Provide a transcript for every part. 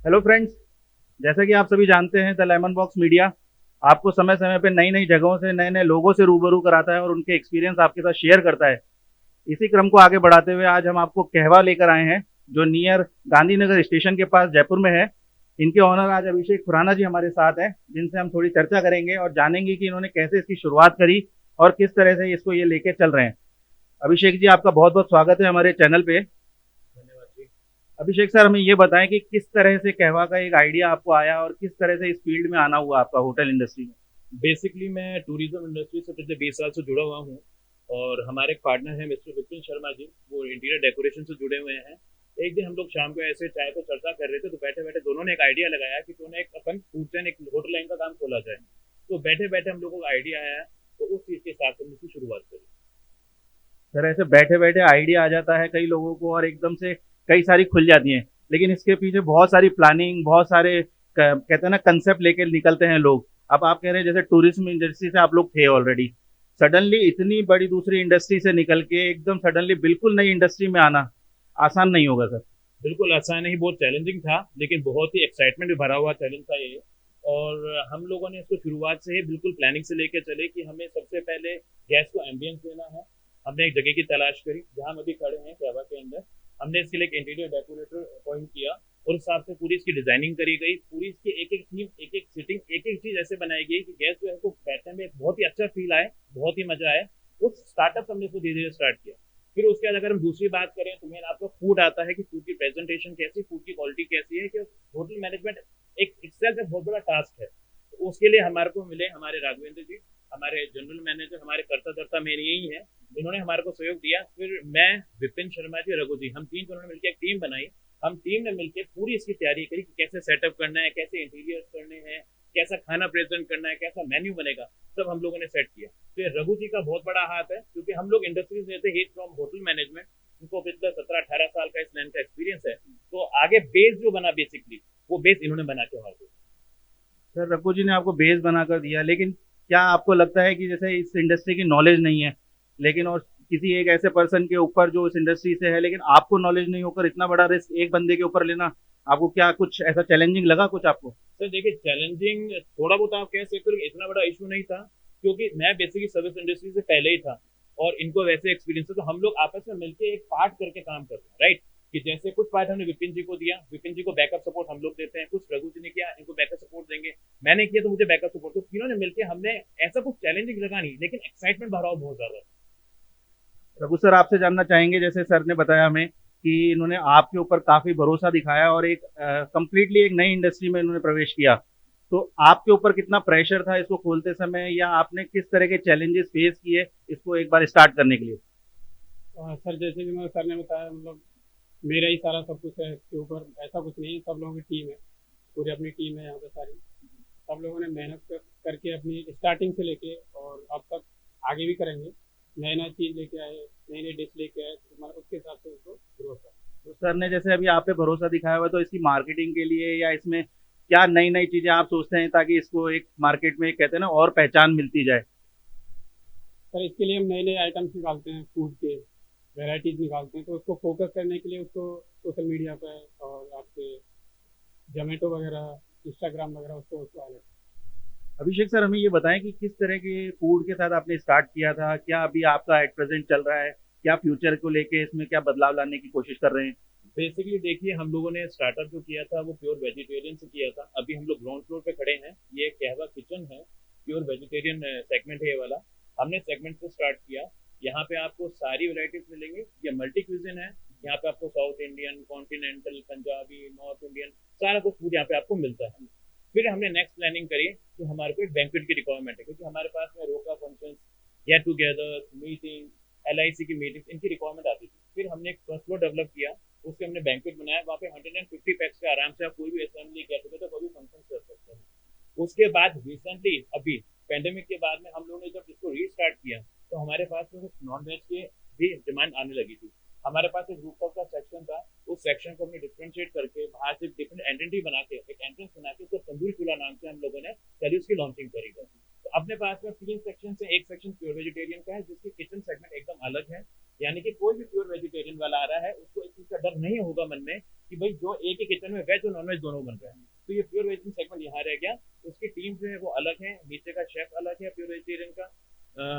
Hello friends. जैसा कि आप सभी जानते हैं, द लेमन बॉक्स मीडिया आपको समय समय पे नई नई जगहों से नए नए लोगों से रूबरू कराता है और उनके एक्सपीरियंस आपके साथ शेयर करता है। इसी क्रम को आगे बढ़ाते हुए आज हम आपको कहवा लेकर आए हैं, जो नियर गांधीनगर स्टेशन के पास जयपुर में है। इनके ऑनर आज अभिषेक खुराना जी हमारे साथ हैं, जिनसे हम थोड़ी चर्चा करेंगे और जानेंगे कि इन्होंने कैसे इसकी शुरुआत करी और किस तरह से इसको ये लेके चल रहे हैं। अभिषेक जी, आपका बहुत बहुत स्वागत है हमारे चैनल पे। धन्यवाद जी। अभिषेक सर, हमें ये बताएं कि किस तरह से कहवा का एक आइडिया आपको आया और किस तरह से इस फील्ड में आना हुआ आपका होटल इंडस्ट्री में। बेसिकली मैं टूरिज्म इंडस्ट्री से पिछले 20 साल से जुड़ा हुआ हूँ। और हमारे एक पार्टनर हैं मिस्टर विपिन शर्मा जी, वो इंटीरियर डेकोरेशन से जुड़े हुए हैं। एक दिन हम लोग शाम को ऐसे चाय पे चर्चा कर रहे थे, तो बैठे बैठे दोनों ने एक आइडिया लगाया कि क्यों ना एक अपन फूड चैन, एक होटल लाइन का काम खोला जाए। तो बैठे बैठे हम लोगों को आइडिया आया, तो उस चीज़ के साथ हमने इसकी शुरुआत करी। सर, ऐसे बैठे बैठे आइडिया आ जाता है कई लोगों को और एकदम से कई सारी खुल जाती हैं, लेकिन इसके पीछे बहुत सारी प्लानिंग, बहुत सारे कहते हैं ना कंसेप्ट लेके निकलते हैं लोग। अब आप कह रहे हैं जैसे टूरिज्म इंडस्ट्री से आप लोग थे ऑलरेडी, सडनली इतनी बड़ी दूसरी इंडस्ट्री से निकल के एकदम सडनली बिल्कुल नई इंडस्ट्री में आना आसान नहीं होगा सर। बिल्कुल आसान नहीं, बहुत चैलेंजिंग था, लेकिन बहुत ही एक्साइटमेंट भी भरा हुआ चैलेंज था ये। और हम लोगों ने इसको शुरुआत से ही बिल्कुल प्लानिंग से लेकर चले कि हमें सबसे पहले गैस को एम्बियंस देना है। हमने एक जगह की तलाश करी जहां हम अभी खड़े हैं कहवा के अंदर। हमने इसके लिए एक इंटीरियर डेकोरेटर अपॉइंट किया और उस हिसाब से पूरी इसकी डिजाइनिंग करी गई। पूरी इसकी एक एक थीम, एक एक सिटिंग, एक एक चीज ऐसे बनाई गई कि गेस्ट जो है को बैठने में बहुत ही अच्छा फील आए, बहुत ही मजा आए। उस स्टार्टअप हमने इसको धीरे धीरे स्टार्ट किया। फिर उसके बाद अगर हम दूसरी बात करें तो मेन आपका फूड आता है कि फूड की प्रेजेंटेशन कैसी, फूड की क्वालिटी कैसी है, कि होटल मैनेजमेंट एक इटसेल्फ एक बहुत बड़ा टास्क है। तो उसके लिए हमारे को मिले हमारे राघवेंद्र जी, हमारे जनरल मैनेजर, हमारे कर्ता धर्ता मेन यही है। इन्होंने हमारे को सहयोग दिया। फिर मैं, विपिन शर्मा जी, रघु जी, हम तीन जनों ने मिलकर एक टीम बनाई। हम टीम ने मिलकर पूरी इसकी तैयारी करी कि कैसे सेटअप करना है, कैसे इंटीरियर करने हैं, कैसा खाना प्रेजेंट करना है, कैसा मेन्यू बनेगा, सब हम लोगों ने सेट किया। तो ये रघु जी का बहुत बड़ा हाथ है, क्योंकि हम लोग इंडस्ट्री से थे, ही फ्रॉम होटल मैनेजमेंट। उनको पिछले 17-18 साल का इस लाइन का एक्सपीरियंस है। तो आगे बेस जो बना बेसिकली, वो बेस इन्होंने बना के हमारे को। सर, रघु जी ने आपको बेस बनाकर दिया, लेकिन क्या आपको लगता है कि जैसे इस इंडस्ट्री की नॉलेज नहीं है, लेकिन और किसी एक ऐसे पर्सन के ऊपर जो इस इंडस्ट्री से है, लेकिन आपको नॉलेज नहीं होकर इतना बड़ा रिस्क एक बंदे के ऊपर लेना, आपको क्या कुछ ऐसा चैलेंजिंग लगा कुछ आपको? सर देखिए, चैलेंजिंग थोड़ा बहुत आप कह सकते हो, कि इतना बड़ा इशू नहीं था, क्योंकि मैं बेसिकली सर्विस इंडस्ट्री से पहले ही था और इनको वैसे एक्सपीरियंस है। तो हम लोग आपस में मिलकर एक पार्ट करके काम करते हैं, राइट। कि जैसे कुछ पार्ट हमने विपिन जी को दिया, विपिन जी को बैकअप सपोर्ट हम लोग देते हैं, कुछ रघु जी ने किया, इनको बैकअप सपोर्ट देंगे। मैंने किया तो मुझे बैकअप सपोर्ट। तो तीनों ने मिलकर हमने, ऐसा कुछ चैलेंजिंग लगा नहीं, लेकिन एक्साइटमेंट भरा हुआ बहुत ज्यादा। रघु सर, आपसे जानना चाहेंगे, जैसे सर ने बताया हमें कि इन्होंने आपके ऊपर काफी भरोसा दिखाया और एक कंप्लीटली एक नई इंडस्ट्री में इन्होंने प्रवेश किया, तो आपके ऊपर कितना प्रेशर था इसको खोलते समय, या आपने किस तरह के चैलेंजेस फेस किए इसको एक बार स्टार्ट करने के लिए? सर जैसे भी मैं सर ने बताया, मतलब मेरा ही सारा सब कुछ है इसके ऊपर, ऐसा कुछ नहीं है, सब लोगों की टीम है, पूरी अपनी टीम है यहाँ पे सारी। सब लोगों ने मेहनत करके अपनी स्टार्टिंग से लेके और अब तक आगे भी करेंगे। नए नए चीज़ लेके आए, नई नई डिश लेके आए, तो मतलब उसके हिसाब से उसको ग्रो कर। तो सर ने जैसे अभी आप पे भरोसा दिखाया हुआ है, तो इसकी मार्केटिंग के लिए या इसमें क्या नई नई चीजें आप सोचते हैं ताकि इसको एक मार्केट में कहते हैं ना और पहचान मिलती जाए? सर इसके लिए हम नए नए आइटम्स निकालते हैं, फूड के वेराइटीज निकालते हैं, तो उसको फोकस करने के लिए उसको सोशल मीडिया पे और आपके जोमेटो वगैरह, इंस्टाग्राम वगैरह, उसको अलग। अभिषेक सर, हमें ये बताएं कि किस तरह के फूड के साथ आपने स्टार्ट किया था, क्या अभी आपका एट प्रेजेंट चल रहा है, क्या फ्यूचर को लेके इसमें क्या बदलाव लाने की कोशिश कर रहे हैं? बेसिकली देखिए, हम लोगों ने स्टार्टअप जो किया था वो प्योर वेजिटेरियन से किया था। अभी हम लोग ग्राउंड फ्लोर पे खड़े हैं, ये कहवा किचन है, प्योर वेजिटेरियन सेगमेंट है ये वाला। हमने सेगमेंट से स्टार्ट किया। यहाँ पे आपको सारी वैरायटीज मिलेंगी। ये मल्टी क्यूजिन है। यहाँ पे आपको south Indian, continental, Punjabi, north Indian, सारा कुछ फूड यहाँ पे आपको मिलता है। फिर हमने नेक्स्ट प्लानिंग करी कि हमारे को एक बैंक्वेट की रिक्वायरमेंट है, क्योंकि हमारे पास में रोका function, get together, meeting, LIC की मीटिंग, इनकी रिक्वायरमेंट आती थी। फिर हमने एक फर्स्ट फ्लोर डेवलप किया, उसके हमने बैंक्वेट बनाया। वहाँ पे 150 पैक्स का आराम से आप कोई भी असेंबली, गेट टूगेदर, कोई भी फंक्शन कर सकते हैं। उसके बाद रिसेंटली अभी पेंडेमिक के बाद में हम लोगों ने जब इसको रीस्टार्ट किया, तो हमारे पास में कुछ नॉन वेज के भी डिमांड आने लगी थी। हमारे पास एक रूफटॉप का सेक्शन था, उस सेक्शन को हमने डिफ्रेंशिएट करके बाहर से डिफरेंट आइडेंटिटी बना के, एक एंट्रेंस बना के, उसको तंदूरी चूल्हा नाम से हम लोगों ने कल उसकी लॉन्चिंग करी थी। तो अपने पास में 3 सेक्शन है। एक सेक्शन प्योर वेजिटेरियन का है, जिसकी किचन सेगमेंट एकदम अलग है। यानी कि कोई भी प्योर वेजिटेरियन वाला आ रहा है, उसको इस चीज का डर नहीं होगा मन में कि भाई जो एक ही किचन में वेज और नॉन वेज दोनों बन रहे हैं, तो ये प्योर वेजिटेरियन सेगमेंट यहाँ रह गया। उसकी टीम जो है वो अलग है, नीचे का शेफ अलग है प्योर वेजिटेरियन का,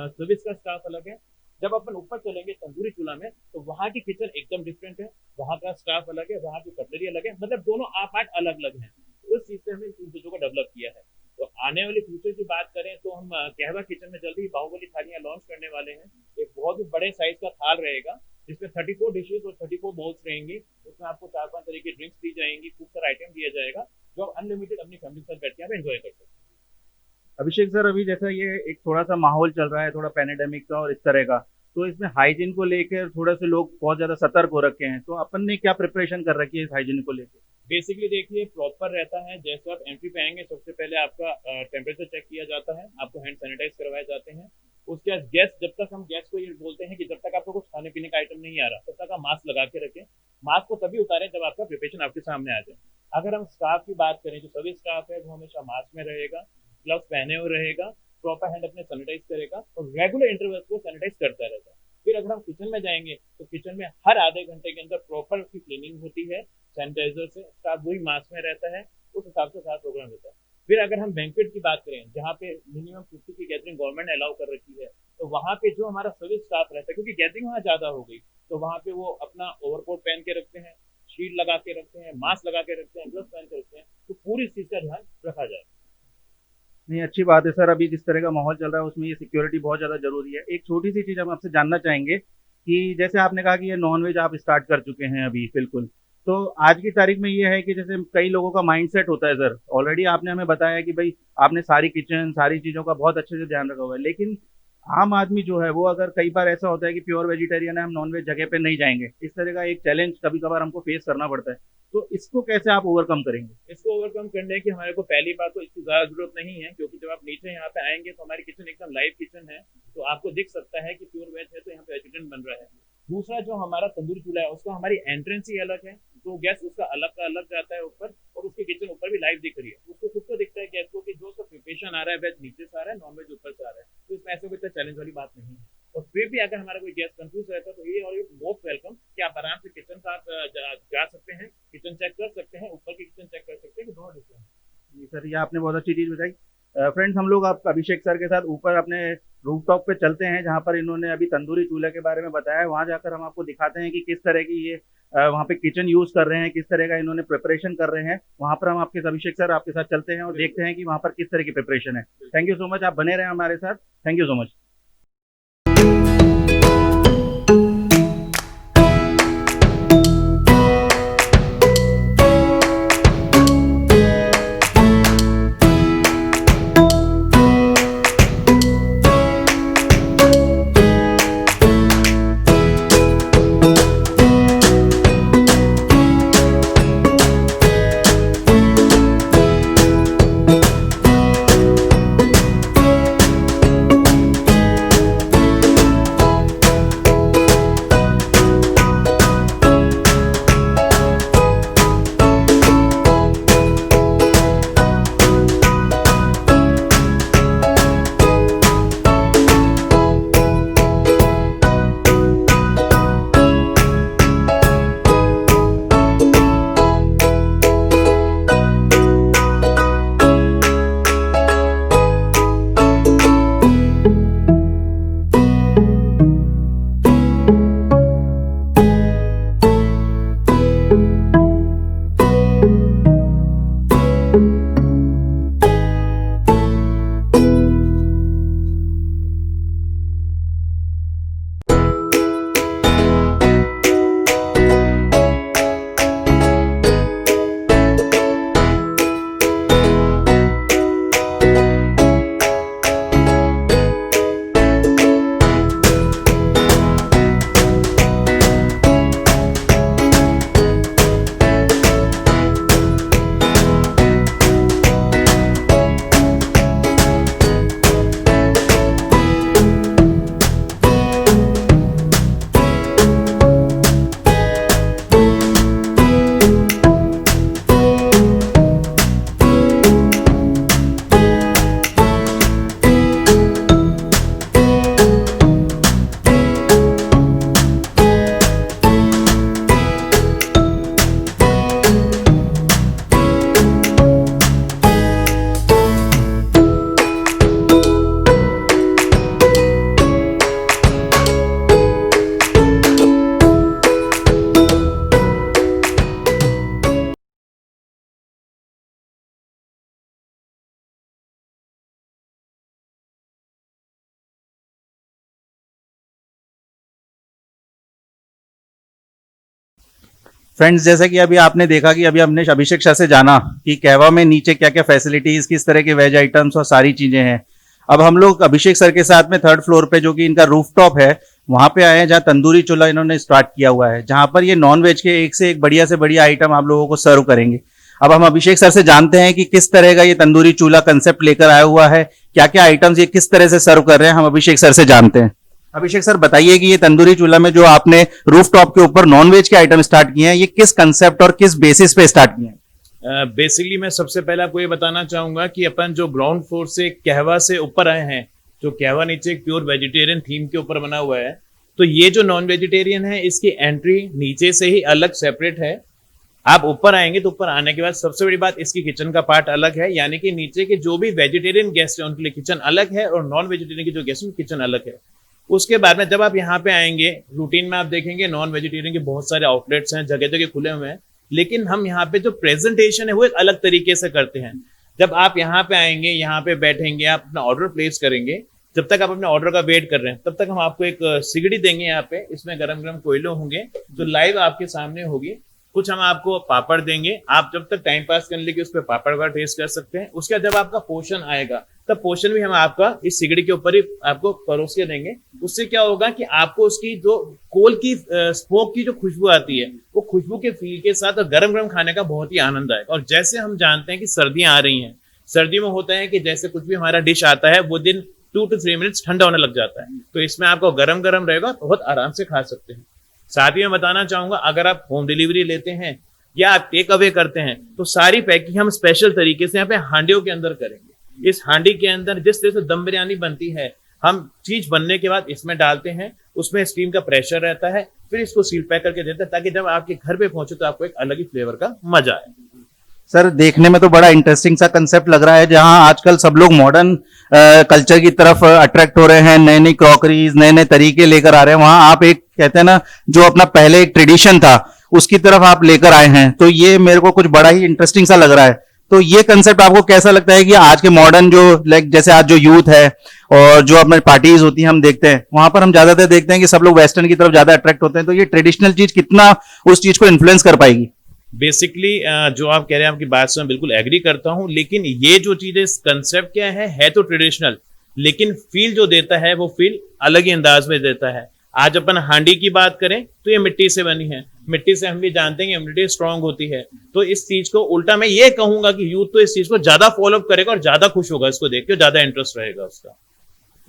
सर्विस का स्टाफ अलग है। जब अपन ऊपर चलेंगे तंदूरी चूल्हा में तो वहाँ की किचन एकदम डिफरेंट है, वहाँ का स्टाफ अलग है, वहाँ की कटलरी अलग है, मतलब दोनों आप आर्ट अलग अलग हैं। उस चीज से हमने इन चीजों को डेवलप किया है। तो आने वाले फ्यूचर की बात करें तो हम कहवा किचन में जल्दी ही बाहुबली थालियां लॉन्च करने वाले हैं। एक बहुत ही बड़े साइज का थाल रहेगा जिसमें 34 डिशेज और 34 बोल्स रहेंगी। उसमें आपको 4-5 तरह की ड्रिंक्स दी जाएंगी, खूब सारा आइटम दिया जाएगा जो आप अनलिमिटेड अपनी फैमिली के साथ बैठ के आप एंजॉय कर सकते हैं। अभिषेक सर, अभी जैसा ये एक थोड़ा सा माहौल चल रहा है थोड़ा पैनेडेमिक का और इस तरह का, तो इसमें हाइजीन को लेकर थोड़ा से लोग बहुत ज्यादा सतर्क हो रखे हैं, तो अपन ने क्या प्रिपरेशन कर रखी है इस हाइजीन को लेकर? बेसिकली देखिए प्रॉपर रहता है, जैसे आप एंट्री पे आएंगे सबसे पहले आपका टेम्परेचर चेक किया जाता है, आपको हैंड सैनिटाइज करवाए जाते हैं। उसके बाद गेस्ट, जब तक हम गेस्ट को ये बोलते हैं कि जब तक आपको कुछ खाने पीने का आइटम नहीं आ रहा तब तक आप मास्क लगा के रखें। मास्क को तभी उतारें जब आपका प्रिपरेशन आपके सामने आ जाए। अगर हम स्टाफ की बात करें, जो सर्विस स्टाफ है वो हमेशा मास्क में रहेगा, ग्लव्स पहने हुए रहेगा, प्रॉपर हैंड अपने सैनिटाइज करेगा और रेगुलर इंटरवल्स को सैनिटाइज करता रहेगा। फिर अगर हम किचन में जाएंगे तो किचन में हर आधे घंटे के अंदर प्रॉपर उसकी क्लीनिंग होती है सैनिटाइजर से, स्टाफ वही मास्क में रहता है, उस हिसाब से सारा प्रोग्राम होता है। फिर अगर हम बैंक्वेट की बात करें जहाँ पे मिनिमम 50 की गैदरिंग गवर्नमेंट ने अलाउ कर रखी है, तो वहाँ पे जो हमारा सर्विस स्टाफ रहता है, क्योंकि गैदरिंग वहाँ ज्यादा हो गई, तो वहाँ पे वो अपना ओवरकोट पहन के रखते हैं, शीट लगा के रखते हैं, मास्क लगा के रखते हैं, ग्लव्स पहन के रखते हैं, तो पूरी चीज का ध्यान रखा जाए। नहीं, अच्छी बात है सर। अभी जिस तरह का माहौल चल रहा है उसमें ये सिक्योरिटी बहुत ज़्यादा ज़रूरी है। एक छोटी सी चीज़ हम आपसे जानना चाहेंगे कि जैसे आपने कहा कि ये नॉन वेज आप स्टार्ट कर चुके हैं अभी, बिल्कुल, तो आज की तारीख में ये है कि जैसे कई लोगों का माइंडसेट होता है सर, ऑलरेडी आपने हमें बताया कि भाई आपने सारी किचन सारी चीज़ों का बहुत अच्छे से ध्यान रखा हुआ है, लेकिन आम आदमी जो है वो अगर कई बार ऐसा होता है कि प्योर वेजिटेरियन है, हम नॉन वेज जगह पे नहीं जाएंगे, इस तरह का एक चैलेंज कभी कभार हमको फेस करना पड़ता है, तो इसको कैसे आप ओवरकम करेंगे? इसको ओवरकम करने की हमारे को पहली बात तो इसकी ज्यादा जरूरत नहीं है, क्योंकि जब आप नीचे यहाँ पे आएंगे तो हमारी किचन एकदम लाइव किचन है, तो आपको दिख सकता है कि प्योर वेज है तो यहाँ पे वेजिटेरियन बन रहा है। दूसरा जो हमारा तंदूरी चूल्हा है उसका हमारी एंट्रेंस ही अलग है, तो गैस उसका अलग का अलग जाता है ऊपर, और उसकी किचन ऊपर भी लाइव दिख रही है, उसको खुद को दिखता है गैस को कि जो उसका प्रिपरेशन आ रहा है वेज नीचे से आ रहा है, नॉन वेज ऊपर से आ रहा है, तो इसमें ऐसा कोई चैलेंज वाली बात नहीं है। और फिर भी अगर हमारा कोई गेस्ट कंफ्यूज रहता है तो ये और मोस्ट वेलकम कि आप आराम से किचन का जा सकते हैं, किचन चेक कर सकते हैं, ऊपर की किचन चेक कर सकते हैं कि दोनों डिफरेंट। जी सर, ये आपने बहुत अच्छी चीज़ बताई। फ्रेंड्स, हम लोग आप अभिषेक सर के साथ ऊपर अपने रूफटॉप पे चलते हैं जहाँ पर इन्होंने अभी तंदूरी चूल्हे के बारे में बताया है। वहाँ जाकर हम आपको दिखाते हैं कि किस तरह की ये वहाँ पे किचन यूज कर रहे हैं, किस तरह का इन्होंने प्रिपरेशन कर रहे हैं। वहाँ पर हम आपके अभिषेक सर आपके साथ चलते हैं और देखते हैं कि वहाँ पर किस तरह की प्रिपरेशन है। थैंक यू सो मच, आप बने रहें हमारे साथ। Thank you so much. Friends, जैसा कि अभी आपने देखा कि अभी हमने अभिषेक सर से जाना कि कहवा में नीचे क्या क्या फैसिलिटीज, किस तरह के वेज आइटम्स और सारी चीजें हैं। अब हम लोग अभिषेक सर के साथ में 3rd फ्लोर पे, जो कि इनका रूफटॉप है, वहां पे आए हैं, जहाँ तंदूरी चूल्हा इन्होंने स्टार्ट किया हुआ है, जहां पर ये नॉन वेज के एक से एक बढ़िया से बढ़िया आइटम आप लोगों को सर्व करेंगे। अब हम अभिषेक सर से जानते हैं कि किस तरह का ये तंदूरी चूल्हा कंसेप्ट लेकर आया हुआ है, क्या क्या आइटम्स ये किस तरह से सर्व कर रहे हैं, हम अभिषेक सर से जानते हैं। अभिषेक सर, बताइए कि ये तंदूरी चूल्हा में जो आपने रूफटॉप के ऊपर नॉन वेज के आइटम स्टार्ट किए हैं, ये किस कंसेप्ट और किस बेसिस पे स्टार्ट किए हैं? बेसिकली मैं सबसे पहले आपको ये बताना चाहूंगा कि अपन जो ग्राउंड फ्लोर से कहवा से ऊपर आए हैं, जो कहवा नीचे एक प्योर वेजिटेरियन थीम के ऊपर बना हुआ है, तो ये जो नॉन वेजिटेरियन है इसकी एंट्री नीचे से ही अलग सेपरेट है। आप ऊपर आएंगे तो ऊपर आने के बाद सबसे बड़ी बात, इसकी किचन का पार्ट अलग है, यानी कि नीचे के जो भी वेजिटेरियन गेस्ट है उनके लिए किचन अलग है और नॉन वेजिटेरियन के जो गेस्ट है किचन अलग है। उसके बाद में जब आप यहाँ पे आएंगे, रूटीन में आप देखेंगे नॉन वेजिटेरियन के बहुत सारे आउटलेट्स हैं, जगह जगह खुले हुए हैं, लेकिन हम यहाँ पे जो प्रेजेंटेशन है वो एक अलग तरीके से करते हैं। जब आप यहाँ पे आएंगे, यहाँ पे बैठेंगे, आप अपना ऑर्डर प्लेस करेंगे, जब तक आप अपने ऑर्डर का वेट कर रहे हैं तब तक हम आपको एक सिगड़ी देंगे यहाँ पे, इसमें गरम गरम कोयले होंगे जो लाइव आपके सामने होगी। कुछ हम आपको पापड़ देंगे, आप जब तक टाइम पास करने लगे उस पर पापड़ का टेस्ट कर सकते हैं। उसके बाद जब आपका पोर्शन आएगा तब पोर्शन भी हम आपका इस सिगड़ी के ऊपर ही आपको परोस के देंगे। उससे क्या होगा कि आपको उसकी जो कोल की स्मोक की जो खुशबू आती है, वो खुशबू के फील के साथ और गरम गरम खाने का बहुत ही आनंद आएगा। और जैसे हम जानते हैं कि सर्दियां आ रही हैं, सर्दियों में होता है कि जैसे कुछ भी हमारा डिश आता है वो दिन 2 to 3 मिनट्स ठंडा होने लग जाता है, तो इसमें आपको गरम गरम रहेगा, बहुत आराम से खा सकते हैं। साथ ही मैं बताना चाहूंगा, अगर आप होम डिलीवरी लेते हैं या आप टेक अवे करते हैं तो सारी पैकिंग हम स्पेशल तरीके से यहाँ पे हांडियों के अंदर करेंगे। इस हांडी के अंदर जिस तरह से दम बिरयानी बनती है, हम चीज बनने के बाद इसमें डालते हैं, उसमें स्टीम का प्रेशर रहता है, फिर इसको सील पैक करके देते हैं ताकि जब आपके घर पे पहुंचे तो आपको एक अलग ही फ्लेवर का मजा आए। सर, देखने में तो बड़ा इंटरेस्टिंग सा कंसेप्ट लग रहा है, जहां आजकल सब लोग मॉडर्न कल्चर की तरफ अट्रैक्ट हो रहे हैं, नए नई क्रॉकरीज, नए नए तरीके लेकर आ रहे हैं। वहां आप एक कहते हैं ना, जो अपना पहले एक ट्रेडिशन था उसकी तरफ आप लेकर आए हैं, तो ये मेरे को कुछ बड़ा ही इंटरेस्टिंग सा लग रहा है। तो ये कंसेप्ट आपको कैसा लगता है कि आज के मॉडर्न जो लाइक जैसे आज जो यूथ है और जो अपने पार्टीज होती हैं हम देखते हैं, वहां पर हम ज्यादातर देखते हैं कि सब लोग वेस्टर्न की तरफ ज्यादा अट्रैक्ट होते हैं, तो ये ट्रेडिशनल चीज कितना उस चीज को इन्फ्लुएंस कर पाएगी? बेसिकली जो आप कह रहे हैं आपकी बात से मैं बिल्कुल एग्री करता हूं, लेकिन ये जो चीजें कंसेप्ट क्या है तो ट्रेडिशनल, लेकिन फील जो देता है वो फील अलग ही अंदाज में देता है। आज अपन हांडी की बात करें तो ये मिट्टी से बनी है, मिट्टी से हम भी जानते हैं कि इम्यूनिटी स्ट्रांग होती है, तो इस चीज को उल्टा मैं ये कहूंगा कि यूथ तो इस चीज को ज्यादा फॉलोअप करेगा और ज्यादा खुश होगा, इसको देख के ज्यादा इंटरेस्ट रहेगा उसका।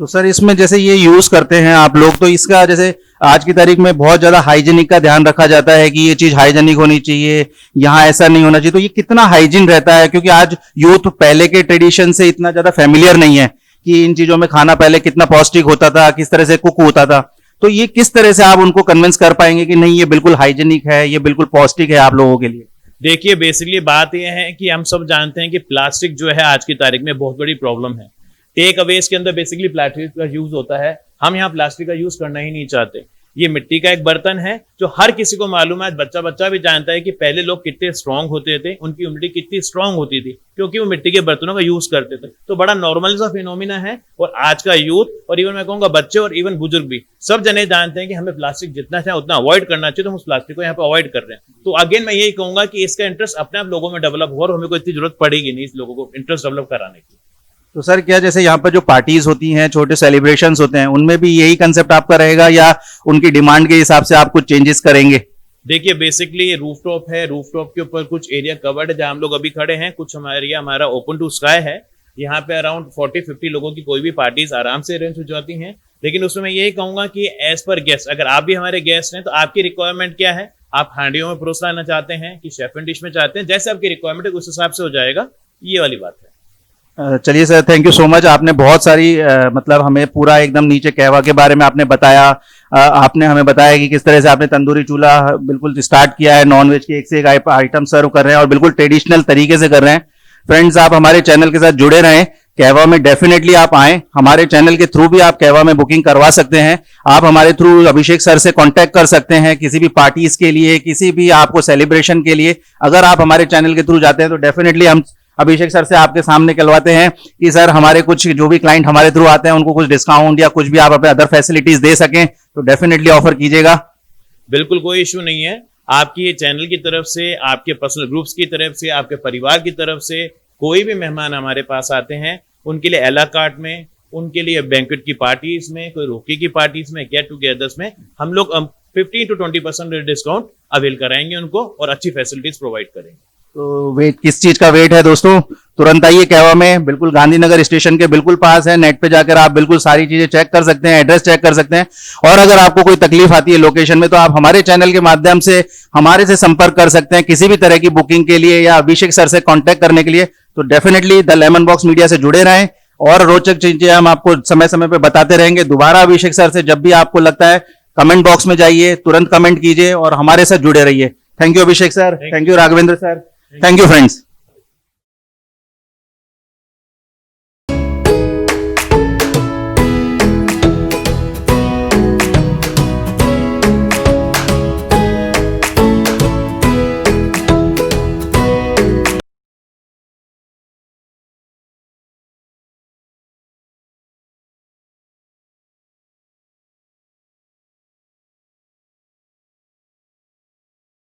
तो सर, इसमें जैसे ये यूज करते हैं आप लोग, तो इसका जैसे आज की तारीख में बहुत ज्यादा हाइजीनिक का ध्यान रखा जाता है कि ये चीज हाइजीनिक होनी चाहिए, यहाँ ऐसा नहीं होना चाहिए, तो ये कितना हाइजीन रहता है? क्योंकि आज यूथ पहले के ट्रेडिशन से इतना ज्यादा फेमिलियर नहीं है कि इन चीजों में खाना पहले कितना पौष्टिक होता था, किस तरह से कुक होता था, तो ये किस तरह से आप उनको कन्विंस कर पाएंगे कि नहीं ये बिल्कुल हाइजीनिक है, ये बिल्कुल पौष्टिक है आप लोगों के लिए? देखिए, बेसिकली बात यह है कि हम सब जानते हैं कि प्लास्टिक जो है आज की तारीख में बहुत बड़ी प्रॉब्लम है। टेक अवेज के अंदर बेसिकली प्लास्टिक का यूज होता है, हम यहाँ प्लास्टिक का यूज करना ही नहीं चाहते। ये मिट्टी का एक बर्तन है जो हर किसी को मालूम है, बच्चा बच्चा भी जानता है कि पहले लोग कितने स्ट्रांग होते थे, उनकी इम्यूनिटी कितनी स्ट्रांग होती थी क्योंकि वो मिट्टी के बर्तनों का यूज करते थे। तो बड़ा नॉर्मल सा फिनोमिना है और आज का यूथ और इवन मैं कहूंगा बच्चे और इवन बुजुर्ग भी सब जने जानते हैं कि हमें प्लास्टिक जितना चाहे उतना अवॉइड करना चाहिए, तो हम उस प्लास्टिक को यहाँ पे अवॉइड कर रहे हैं। तो अगेन मैं यही कहूंगा कि इसका इंटरेस्ट अपने आप लोगों में डेवलप हो और हमें कोई इतनी जरूरत पड़ेगी नहीं इस लोगों को इंटरेस्ट डेवलप कराने की। तो सर, क्या जैसे यहाँ पर जो पार्टीज होती हैं, छोटे सेलिब्रेशंस होते हैं, उनमें भी यही कंसेप्ट आपका रहेगा या उनकी डिमांड के हिसाब से आप कुछ चेंजेस करेंगे? देखिए, बेसिकली ये रूफटॉप है, रूफटॉप के ऊपर कुछ एरिया कवर्ड है जहां हम लोग अभी खड़े हैं, कुछ एरिया हमारा ओपन टू स्काई है। यहाँ पे अराउंड 40-50 लोगों की कोई भी पार्टीज आराम से अरेंज हो जाती हैं। लेकिन उसमें मैं यही कहूंगा कि एज पर गेस्ट, अगर आप भी हमारे गेस्ट हैं तो आपकी रिक्वायरमेंट क्या है, आप हांडियों में परोस लाना चाहते हैं कि शेफ एंड डिश में चाहते हैं, जैसे आपकी रिक्वायरमेंट है उस हिसाब से हो जाएगा, ये वाली बात है। चलिए sir, thank you so much. आपने बहुत सारी मतलब हमें पूरा एकदम नीचे कहवा के बारे में आपने बताया। आपने हमें बताया कि किस तरह से आपने तंदूरी चूल्हा बिल्कुल स्टार्ट किया है, नॉनवेज के एक से एक आइटम सर्व कर रहे हैं और बिल्कुल ट्रेडिशनल तरीके से कर रहे हैं। फ्रेंड्स, आप हमारे चैनल के साथ जुड़े रहें, कहवा में डेफिनेटली आप आएं। हमारे चैनल के थ्रू भी आप कहवा में बुकिंग करवा सकते हैं। आप हमारे थ्रू अभिषेक सर से कांटेक्ट कर सकते हैं किसी भी पार्टीज के लिए, किसी भी आपको सेलिब्रेशन के लिए। अगर आप हमारे चैनल के थ्रू जाते हैं तो डेफिनेटली हम अभिषेक सर से आपके सामने कहलवाते हैं कि सर हमारे कुछ जो भी क्लाइंट हमारे थ्रू आते हैं उनको कुछ डिस्काउंट या कुछ भी आप अपने अदर फैसिलिटीज दे सकें तो डेफिनेटली ऑफर कीजिएगा। बिल्कुल कोई इश्यू नहीं है। आपकी चैनल की तरफ से, आपके पर्सनल ग्रुप्स की तरफ से, आपके परिवार की तरफ से कोई भी मेहमान हमारे पास आते हैं, उनके लिए एला कार्ट में, उनके लिए बैंक्वेट की पार्टीज में, कोई रोकी की पार्टीज में, गेट टुगेदर्स में हम लोग 15 to 20% डिस्काउंट अवेल कराएंगे उनको और अच्छी फैसिलिटीज प्रोवाइड करेंगे। तो वेट, किस चीज का वेट है दोस्तों? तुरंत आइए कहवा में, बिल्कुल गांधीनगर स्टेशन के बिल्कुल पास है। नेट पे जाकर आप बिल्कुल सारी चीजें चेक कर सकते हैं, एड्रेस चेक कर सकते हैं। और अगर आपको कोई तकलीफ आती है लोकेशन में, तो आप हमारे चैनल के माध्यम से हमारे से संपर्क कर सकते हैं किसी भी तरह की बुकिंग के लिए या अभिषेक सर से कॉन्टेक्ट करने के लिए। तो definitely the lemon box media से जुड़े रहें और रोचक चीजें हम आपको समय समय पे बताते रहेंगे। दोबारा अभिषेक सर से जब भी आपको लगता है, कमेंट बॉक्स में जाइए, तुरंत कमेंट कीजिए और हमारे साथ जुड़े रहिए। Thank you Abhishek sir, thank you Raghavendra sir, thank you friends.